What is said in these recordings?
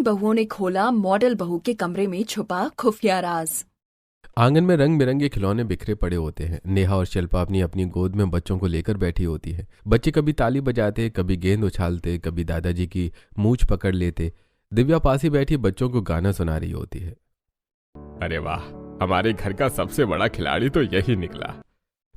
तीन बहुओं ने खोला मॉडल बहू के कमरे में छुपा खुफिया राज। आंगन में रंग बिरंगे खिलौने बिखरे पड़े होते हैं। नेहा और शिल्पा अपनी अपनी गोद में बच्चों को लेकर बैठी होती है। बच्चे कभी ताली बजाते, कभी गेंद उछालते, कभी दादाजी की मूंछ पकड़ लेते। दिव्या पास ही बैठी बच्चों को गाना सुना रही होती है। अरे वाह, हमारे घर का सबसे बड़ा खिलाड़ी तो यही निकला।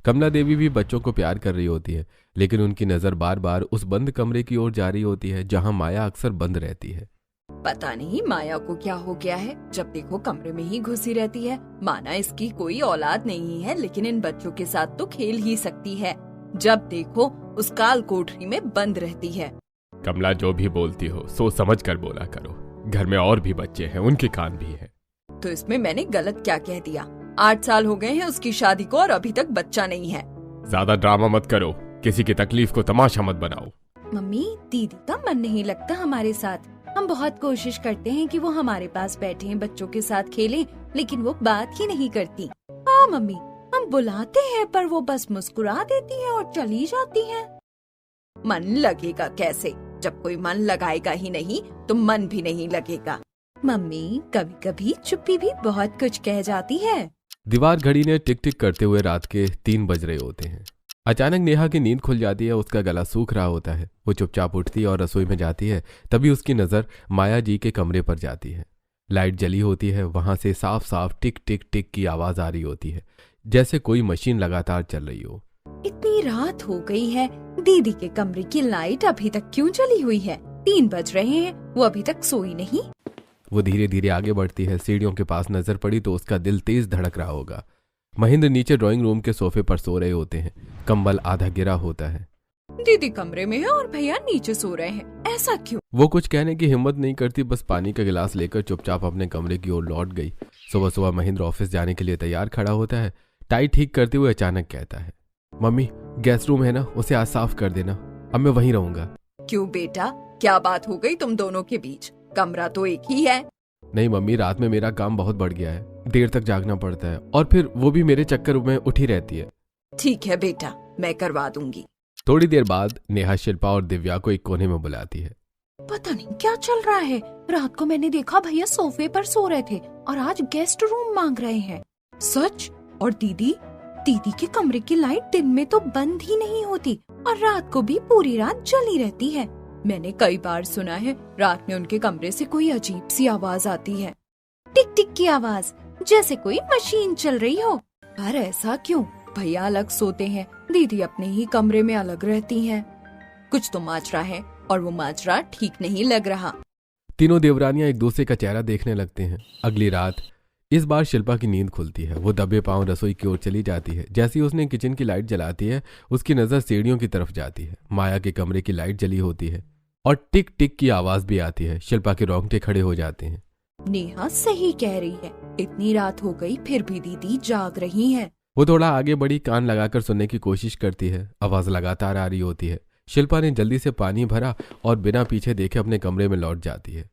कमला देवी भी बच्चों को प्यार कर रही होती है, लेकिन उनकी नजर बार बार उस बंद कमरे की ओर जा रही होती है जहां माया अक्सर बंद रहती है। पता नहीं माया को क्या हो गया है, जब देखो कमरे में ही घुसी रहती है। माना इसकी कोई औलाद नहीं है, लेकिन इन बच्चों के साथ तो खेल ही सकती है। जब देखो उस काल कोठरी में बंद रहती है। कमला, जो भी बोलती हो सोच समझ कर बोला करो। घर में और भी बच्चे हैं, उनके कान भी है। तो इसमें मैंने गलत क्या कह दिया? 8 साल हो गए हैं उसकी शादी को और अभी तक बच्चा नहीं है। ज्यादा ड्रामा मत करो, किसी की तकलीफ को तमाशा मत बनाओ। मम्मी, दीदी का मन नहीं लगता हमारे साथ। हम बहुत कोशिश करते हैं कि वो हमारे पास बैठे बच्चों के साथ खेलें, लेकिन वो बात ही नहीं करती। हाँ मम्मी, हम बुलाते हैं पर वो बस मुस्कुरा देती है और चली जाती है। मन लगेगा कैसे? जब कोई मन लगाएगा ही नहीं तो मन भी नहीं लगेगा। मम्मी, कभी कभी चुप्पी भी बहुत कुछ कह जाती है। दीवार घड़ी ने टिक टिक करते हुए रात के 3 बज रहे होते हैं। अचानक नेहा की नींद खुल जाती है। उसका गला सूख रहा होता है। वो चुपचाप उठती है और रसोई में जाती है। तभी उसकी नजर माया जी के कमरे पर जाती है। लाइट जली होती है। वहां से साफ साफ टिक टिक टिक की आवाज आ रही होती है, जैसे कोई मशीन लगातार चल रही हो। इतनी रात हो गई है, दीदी के कमरे की लाइट अभी तक क्यों जली हुई है? 3 बज रहे हैं, वो अभी तक सोई नहीं। वो धीरे धीरे आगे बढ़ती है। सीढ़ियों के पास नजर पड़ी तो उसका दिल तेज धड़क रहा होगा। महेंद्र नीचे ड्राइंग रूम के सोफे पर सो रहे होते हैं। कंबल आधा गिरा होता है। दीदी कमरे में है और भैया नीचे सो रहे हैं, ऐसा क्यों? वो कुछ कहने की हिम्मत नहीं करती, बस पानी का गिलास लेकर चुपचाप अपने कमरे की ओर लौट गई। सुबह सुबह महेंद्र ऑफिस जाने के लिए तैयार खड़ा होता है। टाई ठीक करते हुए अचानक कहता है, मम्मी, गैस रूम है ना, उसे आज साफ कर देना। अब मैं वहीं रहूंगा। क्यों बेटा, क्या बात हो गई तुम दोनों के बीच? कमरा तो एक ही है। नहीं मम्मी, रात में मेरा काम बहुत बढ़ गया है। देर तक जागना पड़ता है और फिर वो भी मेरे चक्कर में उठी रहती है। ठीक है बेटा, मैं करवा दूंगी। थोड़ी देर बाद नेहा शिल्पा और दिव्या को एक कोने में बुलाती है। पता नहीं क्या चल रहा है। रात को मैंने देखा भैया सोफे पर सो रहे थे और आज गेस्ट रूम मांग रहे हैं। सच? और दीदी के कमरे की लाइट दिन में तो बंद ही नहीं होती और रात को भी पूरी रात जली रहती है। मैंने कई बार सुना है रात में उनके कमरे से कोई अजीब सी आवाज आती है। टिक टिक की आवाज, जैसे कोई मशीन चल रही हो। पर ऐसा क्यों? भैया अलग सोते हैं, दीदी अपने ही कमरे में अलग रहती हैं। कुछ तो माजरा है और वो माजरा ठीक नहीं लग रहा। तीनों देवरानियां एक दूसरे का चेहरा देखने लगते हैं। अगली रात इस बार शिल्पा की नींद खुलती है। वो दबे पांव रसोई की ओर चली जाती है। जैसे ही उसने किचन की लाइट जलाती है, उसकी नजर सीढ़ियों की तरफ जाती है। माया के कमरे की लाइट जली होती है और टिक टिक की आवाज भी आती है। शिल्पा के रोंगटे खड़े हो जाते हैं। नेहा सही कह रही है, इतनी रात हो गई फिर भी दीदी जाग रही हैं। वो थोड़ा आगे बढ़ी, कान लगाकर सुनने की कोशिश करती है। आवाज लगातार आ रही होती है। शिल्पा ने जल्दी से पानी भरा और बिना पीछे देखे अपने कमरे में लौट जाती है।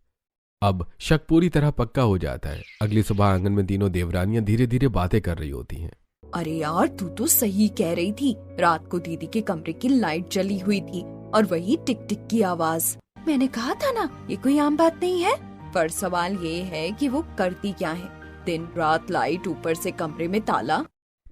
अब शक पूरी तरह पक्का हो जाता है। अगली सुबह आंगन में तीनों देवरानियां धीरे धीरे बातें कर रही होती हैं। अरे यार, तू तो सही कह रही थी। रात को दीदी के कमरे की लाइट जली हुई थी और वही टिक टिक की आवाज। मैंने कहा था ना, ये कोई आम बात नहीं है। पर सवाल ये है कि वो करती क्या है? दिन रात लाइट, ऊपर से कमरे में ताला।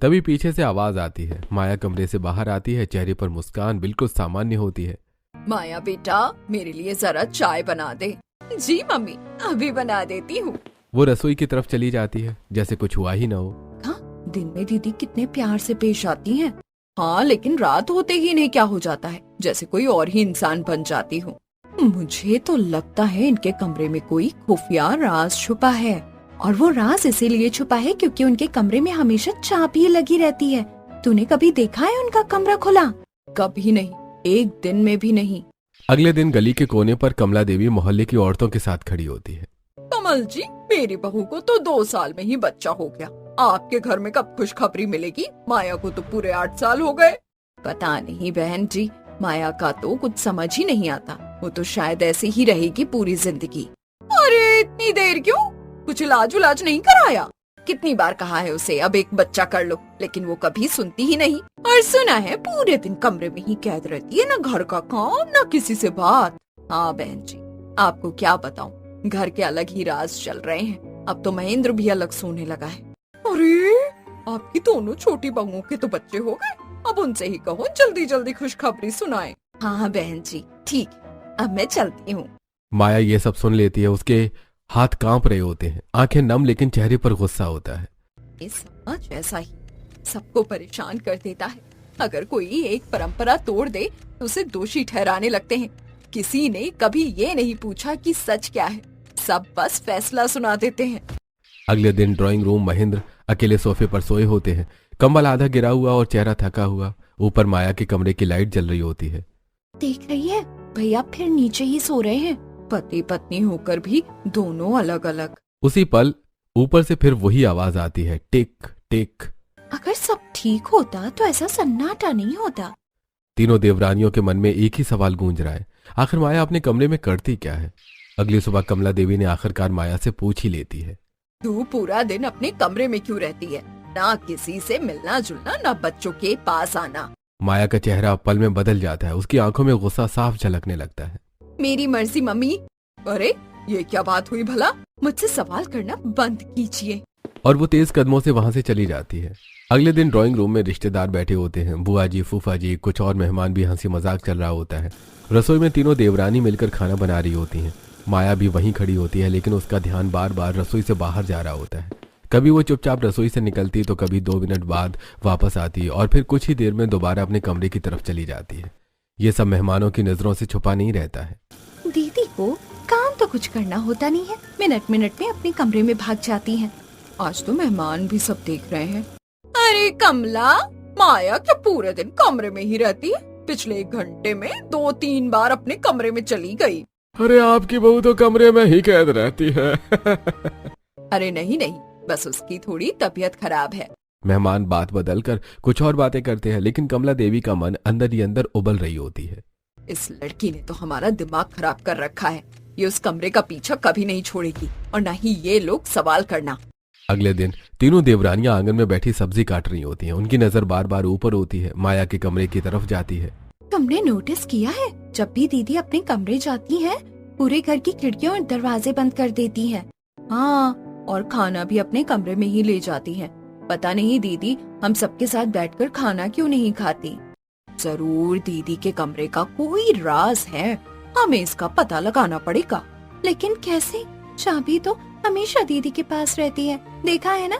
तभी पीछे से आवाज आती है। माया कमरे से बाहर आती है। चेहरे पर मुस्कान बिल्कुल सामान्य होती है। माया बेटा, मेरे लिए जरा चाय बना दे। जी मम्मी, अभी बना देती हूँ। वो रसोई की तरफ चली जाती है, जैसे कुछ हुआ ही ना हो। हाँ, दिन में दीदी कितने प्यार से पेश आती हैं। हाँ, लेकिन रात होते ही इन्हें क्या हो जाता है, जैसे कोई और ही इंसान बन जाती हूँ। मुझे तो लगता है इनके कमरे में कोई खुफिया राज छुपा है। और वो राज इसीलिए छुपा है क्योंकि उनके कमरे में हमेशा चाबी लगी रहती है। तूने कभी देखा है उनका कमरा खुला? कभी नहीं, एक दिन में भी नहीं। अगले दिन गली के कोने पर कमला देवी मोहल्ले की औरतों के साथ खड़ी होती है। कमल जी, मेरी बहू को तो 2 साल में ही बच्चा हो गया। आपके घर में कब खुशखबरी मिलेगी? माया को तो पूरे 8 साल हो गए। पता नहीं बहन जी, माया का तो कुछ समझ ही नहीं आता। वो तो शायद ऐसे ही रहेगी पूरी जिंदगी। अरे इतनी देर क्यों? कुछ इलाज उलाज नहीं कराया? कितनी बार कहा है उसे अब एक बच्चा कर लो, लेकिन वो कभी सुनती ही नहीं। और सुना है पूरे दिन कमरे में ही कैद रहती है, न घर का काम न किसी से बात। हाँ बहन जी, आपको क्या बताऊं, घर के अलग ही राज चल रहे हैं। अब तो महेंद्र भी अलग सोने लगा है। अरे आपकी दोनों छोटी बहुओं के तो बच्चे हो गए, अब उनसे ही कहो जल्दी जल्दी खुशखबरी सुनाएं। हाँ बहन जी ठीक, अब मैं चलती हूँ। माया ये सब सुन लेती है। उसके हाथ कांप रहे होते हैं, आंखें नम, लेकिन चेहरे पर गुस्सा होता है। ये समाज ऐसा ही सबको परेशान कर देता है। अगर कोई एक परंपरा तोड़ दे तो उसे दोषी ठहराने लगते हैं। किसी ने कभी ये नहीं पूछा कि सच क्या है, सब बस फैसला सुना देते हैं। अगले दिन ड्राइंग रूम, महेंद्र अकेले सोफे पर सोए होते हैं, कंबल आधा गिरा हुआ और चेहरा थका हुआ। ऊपर माया के कमरे की लाइट जल रही होती है। देख रही है भैया फिर नीचे ही सो रहे हैं। पति पत्नी होकर भी दोनों अलग अलग। उसी पल ऊपर से फिर वही आवाज आती है, टिक टिक। अगर सब ठीक होता तो ऐसा सन्नाटा नहीं होता। तीनों देवरानियों के मन में एक ही सवाल गूंज रहा है, आखिर माया अपने कमरे में करती क्या है। अगली सुबह कमला देवी ने आखिरकार माया से पूछ ही लेती है, तू पूरा दिन अपने कमरे में क्यों रहती है? ना किसी से मिलना जुलना, ना बच्चों के पास आना। माया का चेहरा पल में बदल जाता है, उसकी आंखों में गुस्सा साफ झलकने लगता है। मेरी मर्जी मम्मी। अरे ये क्या बात हुई भला? मुझसे सवाल करना बंद कीजिए। और वो तेज कदमों से वहां से चली जाती है। अगले दिन ड्राइंग रूम में रिश्तेदार बैठे होते हैं, बुआ जी, फूफा जी, कुछ और मेहमान भी। हंसी मजाक चल रहा होता है। रसोई में तीनों देवरानी मिलकर खाना बना रही होती हैं। माया भी वहीं खड़ी होती है, लेकिन उसका ध्यान बार बार रसोई से बाहर जा रहा होता है। कभी वो चुपचाप रसोई से निकलती तो कभी 2 मिनट बाद वापस आती और फिर कुछ ही देर में दोबारा अपने कमरे की तरफ चली जाती है। ये सब मेहमानों की नजरों से छुपा नहीं रहता है। दीदी को काम तो कुछ करना होता नहीं है, मिनट मिनट में अपने कमरे में भाग जाती हैं। आज तो मेहमान भी सब देख रहे हैं। अरे कमला, माया क्या पूरे दिन कमरे में ही रहती है? पिछले 1 घंटे में 2-3 बार अपने कमरे में चली गई। अरे आपकी बहू तो कमरे में ही कैद रहती है। अरे नहीं नहीं, बस उसकी थोड़ी तबीयत खराब है। मेहमान बात बदलकर कुछ और बातें करते हैं, लेकिन कमला देवी का मन अंदर ही अंदर उबल रही होती है। इस लड़की ने तो हमारा दिमाग खराब कर रखा है। ये उस कमरे का पीछा कभी नहीं छोड़ेगी और न ही ये लोग सवाल करना। अगले दिन तीनों देवरानियां आंगन में बैठी सब्जी काट रही होती हैं। उनकी नजर बार बार ऊपर होती है, माया के कमरे की तरफ जाती है। तुमने नोटिस किया है, जब भी दीदी अपने कमरे जाती है पूरे घर की खिड़कियां और दरवाजे बंद कर देती है। हाँ, और खाना भी अपने कमरे में ही ले जाती है। पता नहीं दीदी हम सबके साथ बैठकर खाना क्यों नहीं खाती। जरूर दीदी के कमरे का कोई राज है, हमें इसका पता लगाना पड़ेगा। लेकिन कैसे? चाबी तो हमेशा दीदी के पास रहती है, देखा है ना,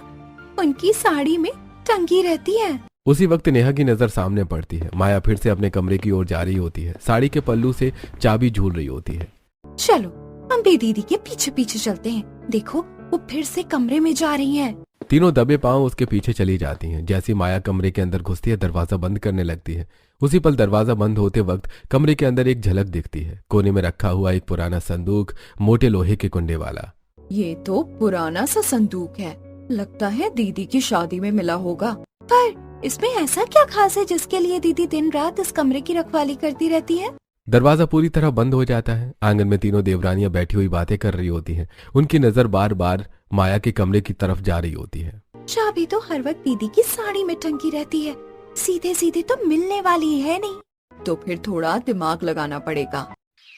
उनकी साड़ी में टंगी रहती है। उसी वक्त नेहा की नजर सामने पड़ती है। माया फिर से अपने कमरे की ओर जा रही होती है, साड़ी के पल्लू से चाबी झूल रही होती है। चलो हम भी दीदी के पीछे पीछे चलते हैं, देखो वो फिर से कमरे में जा रही है। तीनों दबे पांव उसके पीछे चली जाती हैं। जैसी माया कमरे के अंदर घुसती है, दरवाजा बंद करने लगती है। उसी पल दरवाजा बंद होते वक्त कमरे के अंदर एक झलक दिखती है। कोने में रखा हुआ एक पुराना संदूक, मोटे लोहे के कुंडे वाला। ये तो पुराना सा संदूक है, लगता है दीदी की शादी में मिला होगा। पर इसमें ऐसा क्या खास है जिसके लिए दीदी दिन रात इस कमरे की रखवाली करती रहती है? दरवाजा पूरी तरह बंद हो जाता है। आंगन में तीनों देवरानियां बैठी हुई बातें कर रही होती हैं। उनकी नजर बार बार माया के कमरे की तरफ जा रही होती है। चाबी तो हर वक्त दीदी की साड़ी में टंगी रहती है, सीधे सीधे तो मिलने वाली है नहीं। तो फिर थोड़ा दिमाग लगाना पड़ेगा।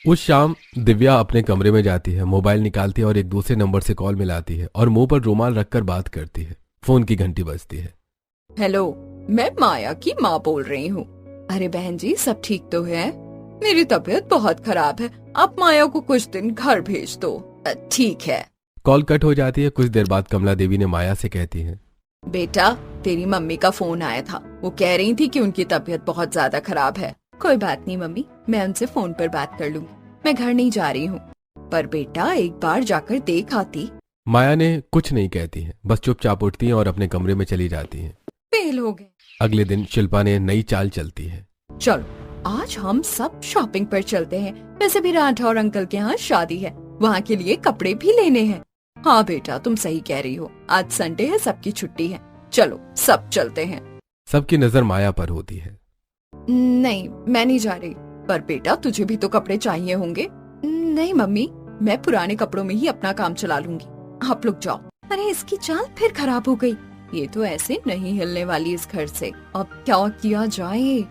उस शाम दिव्या अपने कमरे में जाती है, मोबाइल निकालती है और एक दूसरे नंबर से कॉल मिलाती है और मुंह पर रुमाल रखकर बात करती है। फोन की घंटी बजती है। हेलो, मैं माया की माँ बोल रही हूँ। अरे बहन जी, सब ठीक तो है? मेरी तबीयत बहुत खराब है, आप माया को कुछ दिन घर भेज दो। ठीक है। कॉल कट हो जाती है। कुछ देर बाद कमला देवी ने माया से कहती है, बेटा तेरी मम्मी का फोन आया था, वो कह रही थी कि उनकी तबीयत बहुत ज्यादा खराब है। कोई बात नहीं मम्मी, मैं उनसे फोन पर बात कर लूंगी, मैं घर नहीं जा रही हूँ। पर बेटा एक बार जाकर देख आती। माया ने कुछ नहीं कहती है, बस चुपचाप उठती है और अपने कमरे में चली जाती है। फेल हो गए। अगले दिन शिल्पा ने नई चाल चलती है। चलो आज हम सब शॉपिंग पर चलते हैं। वैसे भी राठौर अंकल के यहाँ शादी है, वहाँ के लिए कपड़े भी लेने हैं। हाँ बेटा तुम सही कह रही हो, आज संडे है, सबकी छुट्टी है। चलो सब चलते हैं। सबकी नजर माया पर होती है। नहीं मैं नहीं जा रही। पर बेटा तुझे भी तो कपड़े चाहिए होंगे। नहीं मम्मी, मैं पुराने कपड़ों में ही अपना काम चला लूंगी, आप लोग जाओ। अरे इसकी चाल फिर खराब हो गई, ये तो ऐसे नहीं हिलने वाली इस घर से, अब क्या किया जाए?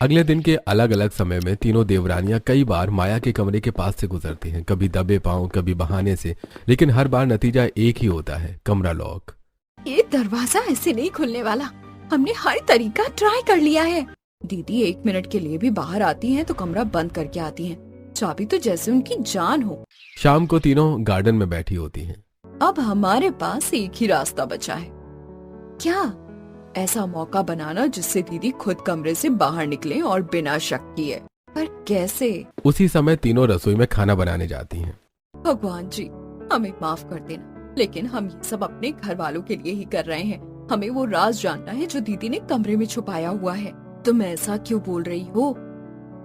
अगले दिन के अलग अलग समय में तीनों देवरानियां कई बार माया के कमरे के पास से गुजरती हैं, कभी दबे पांव, कभी बहाने से, लेकिन हर बार नतीजा एक ही होता है, कमरा लॉक। ये दरवाजा ऐसे नहीं खुलने वाला, हमने हर तरीका ट्राई कर लिया है। दीदी 1 मिनट के लिए भी बाहर आती हैं तो कमरा बंद करके आती हैं। चाबी तो जैसे उनकी जान हो। शाम को तीनों गार्डन में बैठी होती हैं। अब हमारे पास एक ही रास्ता बचा है। क्या? ऐसा मौका बनाना जिससे दीदी खुद कमरे से बाहर निकले और बिना शक किए। पर कैसे? उसी समय तीनों रसोई में खाना बनाने जाती हैं। भगवान जी, हमें माफ कर देना, लेकिन हम ये सब अपने घर वालों के लिए ही कर रहे हैं। हमें वो राज जानना है जो दीदी ने कमरे में छुपाया हुआ है। तुम ऐसा क्यों बोल रही हो?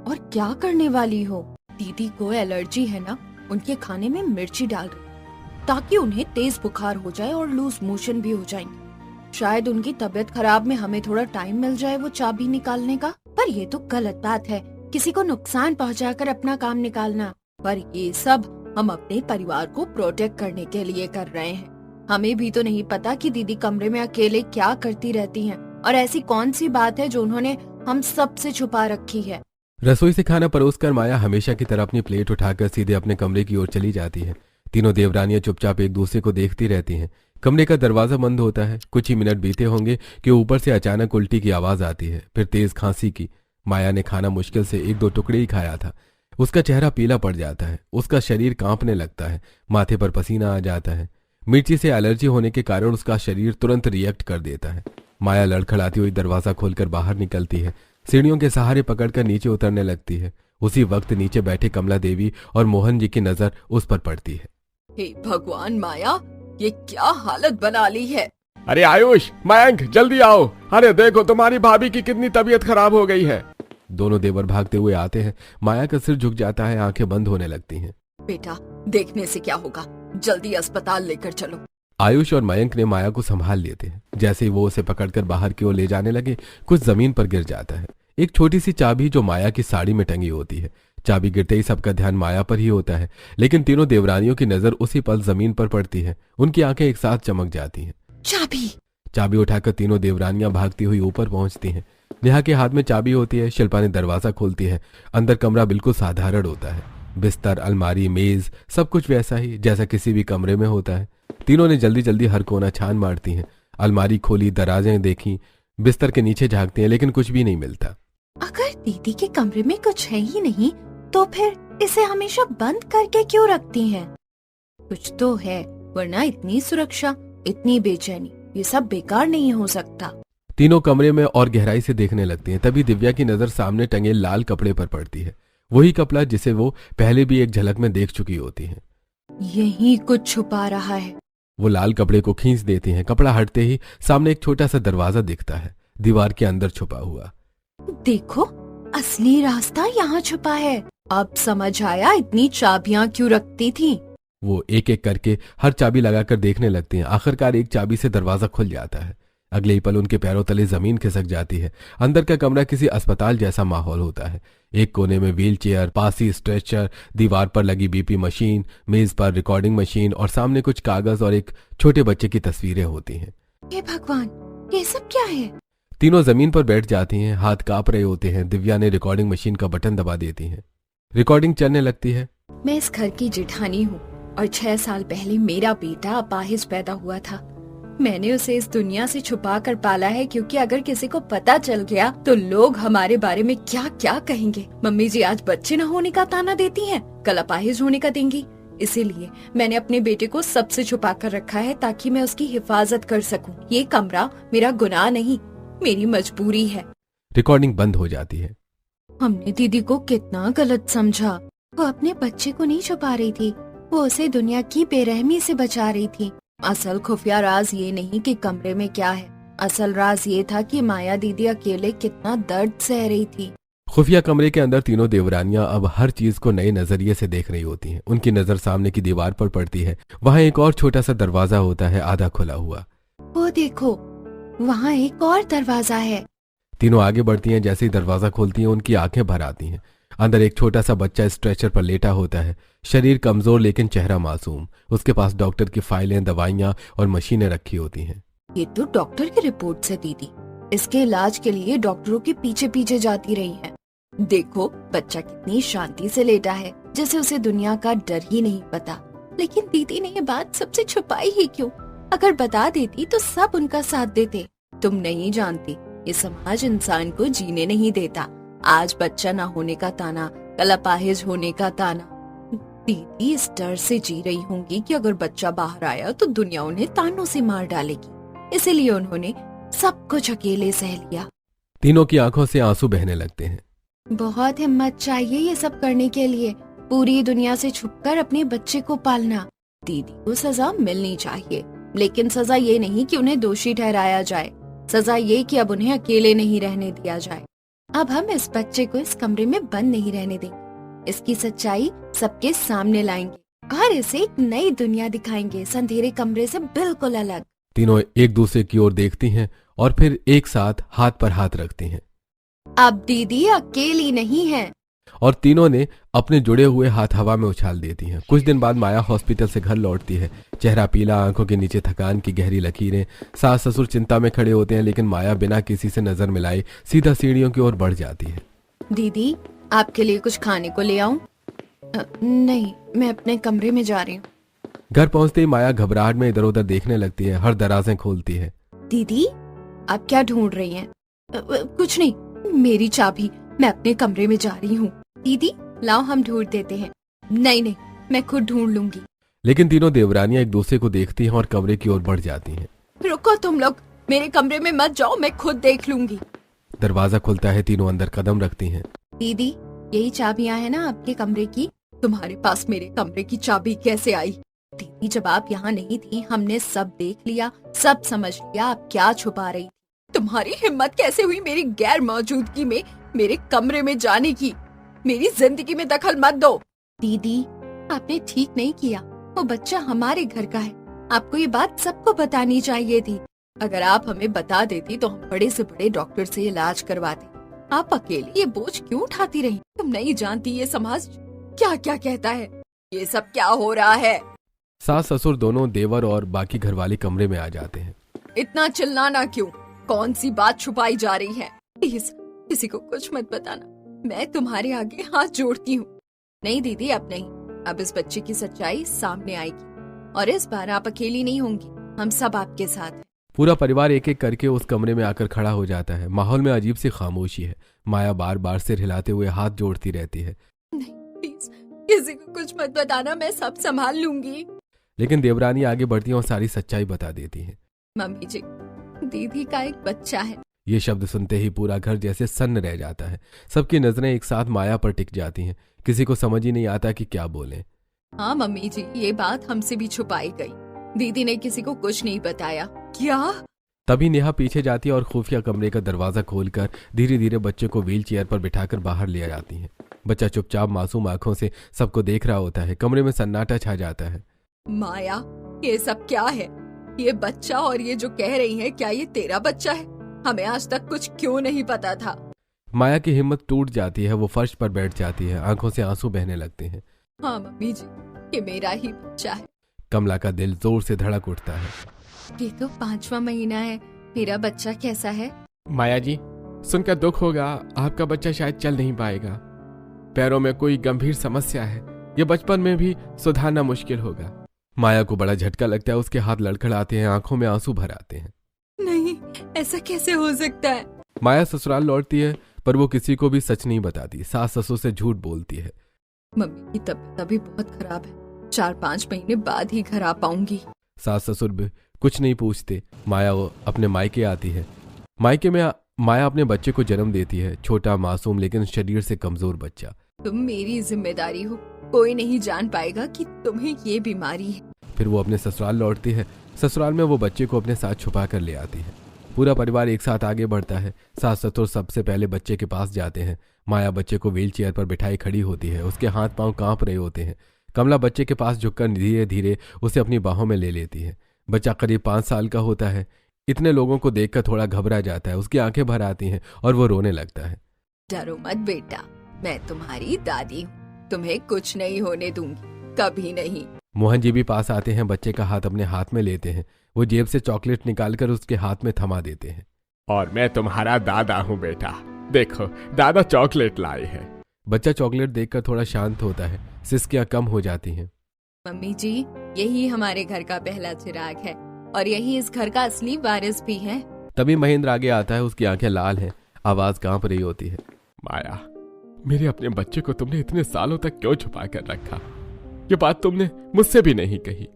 और क्या करने वाली हो? दीदी को एलर्जी है ना, उनके खाने में मिर्ची डाल रही, ताकि उन्हें तेज बुखार हो जाए और लूज मोशन भी हो जाएंगे। शायद उनकी तबीयत खराब में हमें थोड़ा टाइम मिल जाए वो चाबी निकालने का। पर ये तो गलत बात है, किसी को नुकसान पहुंचाकर अपना काम निकालना। पर ये सब हम अपने परिवार को प्रोटेक्ट करने के लिए कर रहे हैं। हमें भी तो नहीं पता कि दीदी कमरे में अकेले क्या करती रहती हैं, और ऐसी कौन सी बात है जो उन्होंने हम सब से छुपा रखी है। रसोई से खाना परोसकर माया हमेशा की तरह अपनी प्लेट उठाकर सीधे अपने कमरे की ओर चली जाती है। तीनों देवरानियां चुपचाप एक दूसरे को देखती रहती हैं। कमरे का दरवाजा बंद होता है। कुछ ही मिनट बीते होंगे कि ऊपर से अचानक उल्टी की आवाज आती है, फिर तेज खांसी की। माया ने खाना मुश्किल से 1-2 टुकड़े ही खाया था। उसका चेहरा पीला पड़ जाता है, उसका शरीर कांपने लगता है, माथे पर पसीना आ जाता है। मिर्ची से एलर्जी होने के कारण उसका शरीर तुरंत रिएक्ट कर देता है। माया लड़खड़ाती हुई दरवाजा खोलकर बाहर निकलती है, सीढ़ियों के सहारे पकड़कर नीचे उतरने लगती है। उसी वक्त नीचे बैठे कमला देवी और मोहन जी की नजर उस पर पड़ती है। हे भगवान माया, ये क्या हालत बना ली है। अरे आयुष, मयंक, जल्दी आओ। अरे देखो तुम्हारी भाभी की कितनी तबीयत खराब हो गई है। दोनों देवर भागते हुए आते हैं। माया का सिर झुक जाता है, आंखें बंद होने लगती हैं। बेटा, देखने से क्या होगा, जल्दी अस्पताल लेकर चलो। आयुष और मयंक ने माया को संभाल लेते हैं। जैसे ही वो उसे पकड़कर बाहर की ओर ले जाने लगे, कुछ जमीन पर गिर जाता है। एक छोटी सी चाबी जो माया की साड़ी में टंगी होती है। चाबी गिरते ही सबका ध्यान माया पर ही होता है, लेकिन तीनों देवरानियों की नजर उसी पल जमीन पर पड़ती है। उनकी आंखें एक साथ चमक जाती हैं। चाबी उठाकर तीनों देवरानियां भागती हुई ऊपर पहुंचती हैं। नेहा के हाथ में चाबी होती है। शिल्पा ने दरवाजा खोलती है। अंदर कमरा बिल्कुल साधारण होता है। बिस्तर, अलमारी, मेज, सब कुछ वैसा ही जैसा किसी भी कमरे में होता है। तीनों ने जल्दी जल्दी हर कोना छान मारती हैं। अलमारी खोली, दराजें देखी, बिस्तर के नीचे झांकती हैं, लेकिन कुछ भी नहीं मिलता। अगर दीदी के कमरे में कुछ है ही नहीं तो फिर इसे हमेशा बंद करके क्यों रखती हैं? कुछ तो है, वरना इतनी सुरक्षा, इतनी बेचैनी, ये सब बेकार नहीं हो सकता। तीनों कमरे में और गहराई से देखने लगती हैं। तभी दिव्या की नजर सामने टंगे लाल कपड़े पर पड़ती है। वही कपड़ा जिसे वो पहले भी एक झलक में देख चुकी होती हैं। यही कुछ छुपा रहा है। वो लाल कपड़े को खींच देती हैं। कपड़ा हटते ही सामने एक छोटा सा दरवाजा दिखता है, दीवार के अंदर छुपा हुआ। देखो, असली रास्ता यहाँ छुपा है। अब समझ आया इतनी चाबियां क्यों रखती थी। वो एक एक करके हर चाबी लगाकर देखने लगती हैं। आखिरकार एक चाबी से दरवाजा खुल जाता है। अगले ही पल उनके पैरों तले जमीन खिसक जाती है। अंदर का कमरा किसी अस्पताल जैसा माहौल होता है। एक कोने में व्हील चेयर, पास ही स्ट्रेचर, दीवार पर लगी बीपी मशीन, मेज पर रिकॉर्डिंग मशीन और सामने कुछ कागज और एक छोटे बच्चे की तस्वीरें होती हैं। हे भगवान, ये सब क्या है? तीनों जमीन पर बैठ जाती हैं। हाथ कांप रहे होते हैं। दिव्या ने रिकॉर्डिंग मशीन का बटन दबा देती है। रिकॉर्डिंग चलने लगती है। मैं इस घर की जेठानी हूँ और 6 साल पहले मेरा बेटा अपाहिज पैदा हुआ था। मैंने उसे इस दुनिया से छुपा कर पाला है, क्योंकि अगर किसी को पता चल गया तो लोग हमारे बारे में क्या क्या कहेंगे। मम्मी जी आज बच्चे न होने का ताना देती हैं, कल अपाहिज होने का देंगी। इसीलिए मैंने अपने बेटे को सबसे छुपा कर रखा है, ताकि मैं उसकी हिफाजत कर सकूं। ये कमरा मेरा गुनाह नहीं, मेरी मजबूरी है। रिकॉर्डिंग बंद हो जाती है। हमने दीदी को कितना गलत समझा। वो अपने बच्चे को नहीं छुपा रही थी, वो उसे दुनिया की बेरहमी से बचा रही थी। असल खुफिया राज ये नहीं कि कमरे में क्या है, असल राज ये था कि माया दीदी अकेले कितना दर्द सह रही थी। खुफिया कमरे के अंदर तीनों देवरानियां अब हर चीज को नए नजरिए से देख रही होती हैं। उनकी नजर सामने की दीवार पर पड़ती है। वहाँ एक और छोटा सा दरवाजा होता है, आधा खुला हुआ। वो देखो, वहाँ एक और दरवाजा है। तीनों आगे बढ़ती हैं। जैसे ही दरवाजा खोलती हैं, उनकी आंखें भर आती हैं। अंदर एक छोटा सा बच्चा स्ट्रेचर पर लेटा होता है। शरीर कमजोर लेकिन चेहरा मासूम। उसके पास डॉक्टर की फाइलें, दवाइयां और मशीनें रखी होती हैं। ये तो डॉक्टर की रिपोर्ट से दीदी, इसके इलाज के लिए डॉक्टरों के पीछे पीछे जाती रही हैं। देखो बच्चा कितनी शांति से लेटा है, जैसे उसे दुनिया का डर ही नहीं पता। लेकिन दीदी ने ये बात सबसे छुपाई ही क्यों? अगर बता देती तो सब उनका साथ देते। तुम नहीं जानती, ये समाज इंसान को जीने नहीं देता। आज बच्चा ना होने का ताना, कल अपाहिज होने का ताना। दीदी इस डर से जी रही होंगी कि अगर बच्चा बाहर आया तो दुनिया उन्हें तानों से मार डालेगी। इसीलिए उन्होंने सब कुछ अकेले सह लिया। तीनों की आंखों से आंसू बहने लगते हैं। बहुत हिम्मत चाहिए ये सब करने के लिए, पूरी दुनिया से छुपकर अपने बच्चे को पालना। दीदी को सजा मिलनी चाहिए, लेकिन सजा ये नहीं कि उन्हें दोषी ठहराया जाए। सजा ये कि अब उन्हें अकेले नहीं रहने दिया जाए। अब हम इस बच्चे को इस कमरे में बंद नहीं रहने देंगे। इसकी सच्चाई सबके सामने लाएंगे और इसे एक नई दुनिया दिखाएंगे, अंधेरे कमरे से बिल्कुल अलग। तीनों एक दूसरे की ओर देखती हैं और फिर एक साथ हाथ पर हाथ रखती हैं। अब दीदी अकेली नहीं है। और तीनों ने अपने जुड़े हुए हाथ हवा में उछाल देती हैं। कुछ दिन बाद माया हॉस्पिटल से घर लौटती है। चेहरा पीला, आंखों के नीचे थकान की गहरी लकीरें। सास ससुर चिंता में खड़े होते हैं, लेकिन माया बिना किसी से नजर मिलाए सीधा सीढ़ियों की ओर बढ़ जाती है। दीदी आपके लिए कुछ खाने को ले आऊं? नहीं, मैं अपने कमरे में जा रही हूँ। घर पहुंचते ही माया घबराहट में इधर उधर देखने लगती है, हर दराजें खोलती है। दीदी आप क्या ढूंढ रही हैं? कुछ नहीं, मेरी चाबी, मैं अपने कमरे में जा रही हूँ। दीदी लाओ हम ढूंढ देते हैं। नहीं नहीं, मैं खुद ढूंढ लूंगी। लेकिन तीनों देवरानियां एक दूसरे को देखती हैं और कमरे की ओर बढ़ जाती हैं। रुको तुम लोग, मेरे कमरे में मत जाओ, मैं खुद देख लूंगी। दरवाजा खुलता है, तीनों अंदर कदम रखती हैं। दीदी यही चाबियां है ना आपके कमरे की? तुम्हारे पास मेरे कमरे की चाबी कैसे आई? दीदी जब आप यहाँ नहीं थी हमने सब देख लिया, सब समझ लिया आप क्या छुपा रही। तुम्हारी हिम्मत कैसे हुई मेरी गैर मौजूदगी में मेरे कमरे में जाने की? मेरी जिंदगी में दखल मत दो। दीदी आपने ठीक नहीं किया, वो बच्चा हमारे घर का है। आपको ये बात सबको बतानी चाहिए थी। अगर आप हमें बता देती तो हम बड़े से बड़े डॉक्टर से इलाज करवाते। आप अकेले ये बोझ क्यों उठाती रही? तुम नहीं जानती ये समाज क्या क्या कहता है। ये सब क्या हो रहा है? सास ससुर दोनों, देवर और बाकी घरवाले कमरे में आ जाते हैं। इतना चिल्लाना क्यों? कौन सी बात छुपाई जा रही है? प्लीज किसी को कुछ मत बताना, मैं तुम्हारे आगे हाथ जोड़ती हूँ। नहीं दीदी अब नहीं, अब इस बच्चे की सच्चाई सामने आएगी और इस बार आप अकेली नहीं होंगी, हम सब आपके साथ हैं। पूरा परिवार एक एक करके उस कमरे में आकर खड़ा हो जाता है। माहौल में अजीब सी खामोशी है। माया बार बार सिर हिलाते हुए हाथ जोड़ती रहती है। नहीं प्लीज किसी को कुछ मत बताना, मैं सब संभाल लूंगी। लेकिन देवरानी आगे बढ़ती है और सारी सच्चाई बता देती है। मम्मी जी, दीदी का एक बच्चा है। ये शब्द सुनते ही पूरा घर जैसे सन्न रह जाता है। सबकी नजरें एक साथ माया पर टिक जाती हैं। किसी को समझ ही नहीं आता कि क्या बोलें। हाँ मम्मी जी, ये बात हमसे भी छुपाई गई। दीदी ने किसी को कुछ नहीं बताया। क्या? तभी नेहा पीछे जाती है और खुफिया कमरे का दरवाजा खोलकर धीरे धीरे बच्चे को व्हील चेयर पर बिठाकर बाहर ले जाती है। बच्चा चुपचाप मासूम आंखों से सबको देख रहा होता है। कमरे में सन्नाटा छा जाता है। माया, ये सब क्या है? ये बच्चा और ये जो कह रही है, क्या ये तेरा बच्चा है? हमें आज तक कुछ क्यों नहीं पता था? माया की हिम्मत टूट जाती है। वो फर्श पर बैठ जाती है, आंखों से आंसू बहने लगते हैं। हाँ मम्मी जी, ये मेरा ही बच्चा है। कमला का दिल जोर से धड़क उठता है। ये तो 5वां महीना है, मेरा बच्चा कैसा है? माया जी, सुनकर दुख होगा, आपका बच्चा शायद चल नहीं पाएगा। पैरों में कोई गंभीर समस्या है, ये बचपन में भी सुधारना मुश्किल होगा। माया को बड़ा झटका लगता है। उसके हाथ लड़खड़ाते हैं, आंखों में आंसू भर आते हैं। नहीं, ऐसा कैसे हो सकता है? माया ससुराल लौटती है, पर वो किसी को भी सच नहीं बताती। सास ससुर से झूठ बोलती है। मम्मी की तबीयत अभी बहुत खराब है, 4-5 महीने बाद ही घर आ पाऊंगी। सास ससुर भी कुछ नहीं पूछते। माया वो अपने मायके आती है। मायके में माया अपने बच्चे को जन्म देती है। छोटा, मासूम, लेकिन शरीर से कमजोर बच्चा। तुम मेरी जिम्मेदारी हो, कोई नहीं जान पाएगा कि तुम्हें ये बीमारी है। फिर वो अपने ससुराल लौटती है। ससुराल में वो बच्चे को अपने साथ छुपा कर ले आती है। पूरा परिवार एक साथ आगे बढ़ता है। सास ससुर सबसे पहले बच्चे के पास जाते हैं। माया बच्चे को व्हील चेयर पर बिठाई खड़ी होती है। उसके हाथ पांव कांप रहे होते हैं। कमला बच्चे के पास झुककर धीरे धीरे उसे अपनी बाहों में ले लेती है। बच्चा करीब 5 साल का होता है। इतने लोगों को देखकर थोड़ा घबरा जाता है। उसकी आंखें भर आती हैं और वो रोने लगता है। डरो मत बेटा, मैं तुम्हारी दादी हूँ, तुम्हें कुछ नहीं होने दूंगी, कभी नहीं। मोहन जी भी पास आते हैं। बच्चे का हाथ अपने हाथ में लेते हैं। वो जेब से चॉकलेट निकालकर उसके हाथ में थमा देते हैं। और मैं तुम्हारा दादा हूँ बेटा। देखो दादा चॉकलेट लाए हैं। बच्चा चॉकलेट देखकर थोड़ा शांत होता है, सिसकियां कम हो जाती हैं। मम्मी जी, यही हमारे घर का पहला चिराग है और यही इस घर का असली वारिस भी है। तभी महेंद्र आगे आता है, उसकी आंखें लाल हैं, आवाज कांप रही होती है। माया, मेरे अपने बच्चे को तुमने इतने सालों तक क्यों छुपा कर रखा? ये बात तुमने मुझसे भी नहीं कही।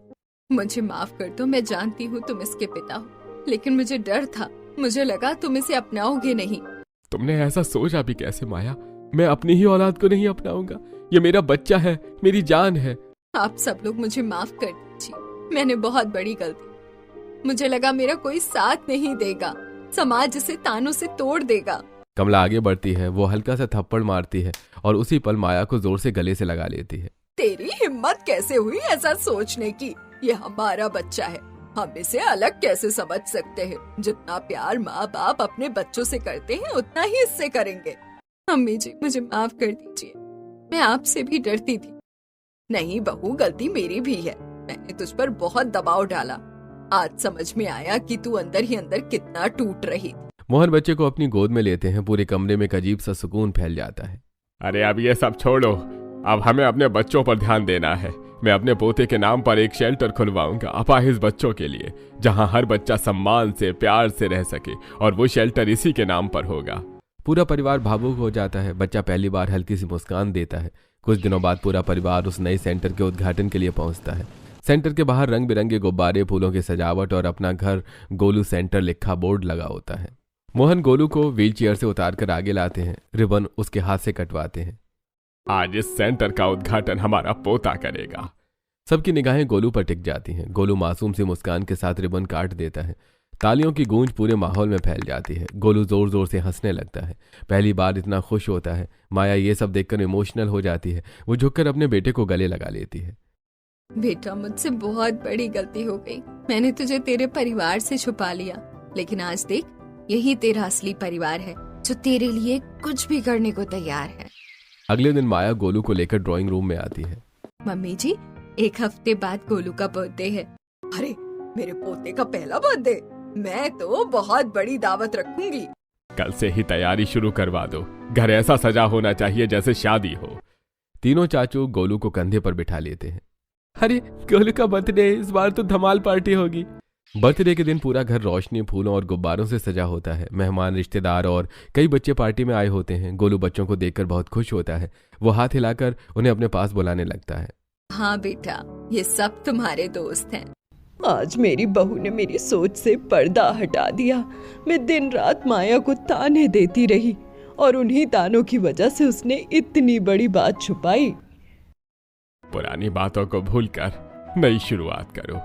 मुझे माफ कर दो, मैं जानती हूँ तुम इसके पिता हो, लेकिन मुझे डर था, मुझे लगा तुम इसे अपनाओगे नहीं। तुमने ऐसा सोचा भी कैसे माया? मैं अपनी ही औलाद को नहीं अपनाऊंगा। ये मेरा बच्चा है, मेरी जान है। आप सब लोग मुझे माफ कर दीजिए, मैंने बहुत बड़ी गलती। मुझे लगा मेरा कोई साथ नहीं देगा, समाज इसे तानों से तोड़ देगा। कमला आगे बढ़ती है, वो हल्का सा थप्पड़ मारती है और उसी पल माया को जोर से गले से लगा लेती है। तेरी हिम्मत कैसे हुई ऐसा सोचने की? ये हमारा बच्चा है, हम इसे अलग कैसे समझ सकते हैं? जितना प्यार माँ बाप अपने बच्चों से करते हैं उतना ही इससे करेंगे। मम्मी जी, मुझे माफ कर दीजिए, मैं आपसे भी डरती थी। नहीं बहू, गलती मेरी भी है, मैंने तुझ पर बहुत दबाव डाला। आज समझ में आया कि तू अंदर ही अंदर कितना टूट रही थी। मोहन बच्चे को अपनी गोद में लेते हैं, पूरे कमरे में एक अजीब सा सुकून फैल जाता है। अरे अब ये सब छोड़ो, अब हमें अपने बच्चों पर ध्यान देना है। मैं अपने पोते के नाम पर एक शेल्टर खुलवाऊंगा अपाहिज बच्चों के लिए, जहां हर बच्चा सम्मान से प्यार से रह सके, और वो शेल्टर इसी के नाम पर होगा। पूरा परिवार भावुक हो जाता है। बच्चा पहली बार हल्की सी मुस्कान देता है। कुछ दिनों बाद पूरा परिवार उस नए सेंटर के उद्घाटन के लिए पहुंचता है। सेंटर के बाहर रंग बिरंगे गुब्बारे, फूलों की सजावट और अपना घर गोलू सेंटर लिखा बोर्ड लगा होता है। मोहन गोलू को व्हील चेयर से उतारकर आगे लाते हैं, रिबन उसके हाथ से कटवाते हैं। आज इस सेंटर का उद्घाटन हमारा पोता करेगा। सबकी निगाहें गोलू पर टिक जाती हैं। गोलू मासूम सी मुस्कान के साथ रिबन काट देता है। तालियों की गूंज पूरे माहौल में फैल जाती है। गोलू जोर जोर से हंसने लगता है, पहली बार इतना खुश होता है। माया ये सब देखकर इमोशनल हो जाती है। वो झुककर अपने बेटे को गले लगा लेती है। बेटा, मुझसे बहुत बड़ी गलती हो गई, मैंने तुझे तेरे परिवार से छुपा लिया, लेकिन आज देख, यही तेरा असली परिवार है जो तेरे लिए कुछ भी करने को तैयार है। अगले दिन माया गोलू को लेकर ड्राइंग रूम में आती है। मम्मी जी, 1 हफ्ते बाद गोलू का बर्थडे है। अरे, मेरे पोते का पहला बर्थडे? मैं तो बहुत बड़ी दावत रखूंगी। कल से ही तैयारी शुरू करवा दो। घर ऐसा सजा होना चाहिए जैसे शादी हो। तीनों चाचू गोलू को कंधे पर बिठा लेते हैं। अरे गोलू का बर्थडे, इस बार तो धमाल पार्टी होगी। बर्थडे के दिन पूरा घर रोशनी, फूलों और गुब्बारों से सजा होता है। मेहमान, रिश्तेदार और कई बच्चे पार्टी में आए होते हैं। गोलू बच्चों को देखकर बहुत खुश होता है। वो हाथ हिलाकर उन्हें अपने पास बुलाने लगता है। हाँ बेटा, ये सब तुम्हारे दोस्त हैं। आज मेरी बहू ने मेरी सोच से पर्दा हटा दिया। मैं दिन रात माया को ताने देती रही और उन्हीं तानों की वजह से उसने इतनी बड़ी बात छुपाई। पुरानी बातों को भूलकर नई शुरुआत करो।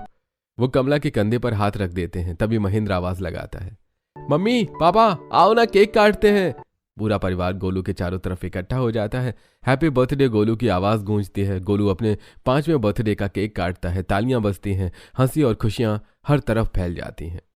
वो कमला के कंधे पर हाथ रख देते हैं। तभी महेंद्र आवाज लगाता है, मम्मी पापा आओ ना, केक काटते हैं। पूरा परिवार गोलू के चारों तरफ इकट्ठा हो जाता है। हैप्पी बर्थडे गोलू की आवाज गूंजती है। गोलू अपने 5वें बर्थडे का केक काटता है। तालियां बजती हैं। हंसी और खुशियां हर तरफ फैल जाती हैं।